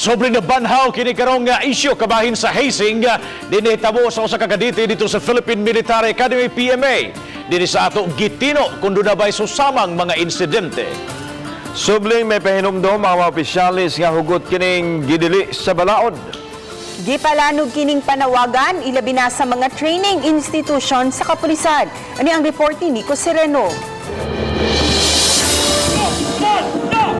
Sobre na banhaw kini karong nga isyu kabahin sa hazing dinitabo sa usa ka kadite dito sa Philippine Military Academy PMA. Dili sa ato gitino kun na bay susamang mga insidente. Subling may pahinumdom mga opisyalis nga hugot kining gidili sa balaod. Gipalanog kining panawagan ilabi na sa mga training institution sa kapulisan. Ani ang report ni Nico Sereno.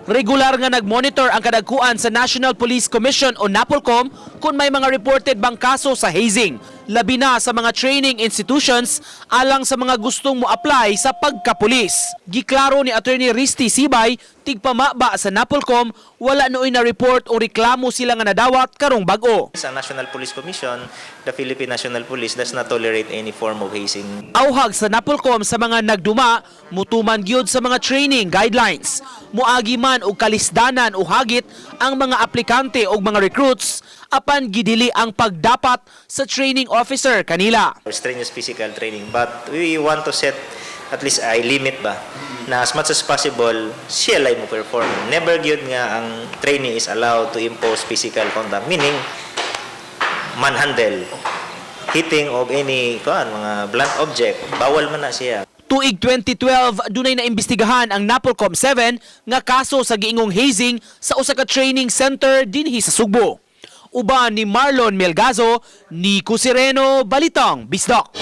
Regular nga nagmonitor ang kadagkuan sa National Police Commission o NAPOLCOM kung may mga reported bang kaso sa hazing. Labi na sa mga training institutions alang sa mga gustong mo-apply sa pagkapulis. Giklaro ni Attorney Risty Sibay, tigpamaba sa NAPOLCOM, wala nooy na report o reklamo sila nga nadawat karong bag-o. Sa National Police Commission, the Philippine National Police does not tolerate any form of hazing. Auhag sa NAPOLCOM sa mga nagduma, mutuman gyud sa mga training guidelines. Muagi man og kalisdanan o hagit ang mga aplikante o mga recruits apan gidili ang pagdapat sa training officer kanila. Strenuous physical training, but we want to set at least a limit ba na as much as possible siya lay mo perform. Never gyud nga ang trainee is allowed to impose physical contact, meaning manhandle, hitting of any mga blunt object, bawal man na siya. Tuig 2012, dunay naimbestigahan ang NAPOLCOM 7 nga kaso sa giingong hazing sa usa ka training center dinhi sa Sugbo. Uban ni Marlon Melgazo, Nico Sereno, Balitang Bisdak.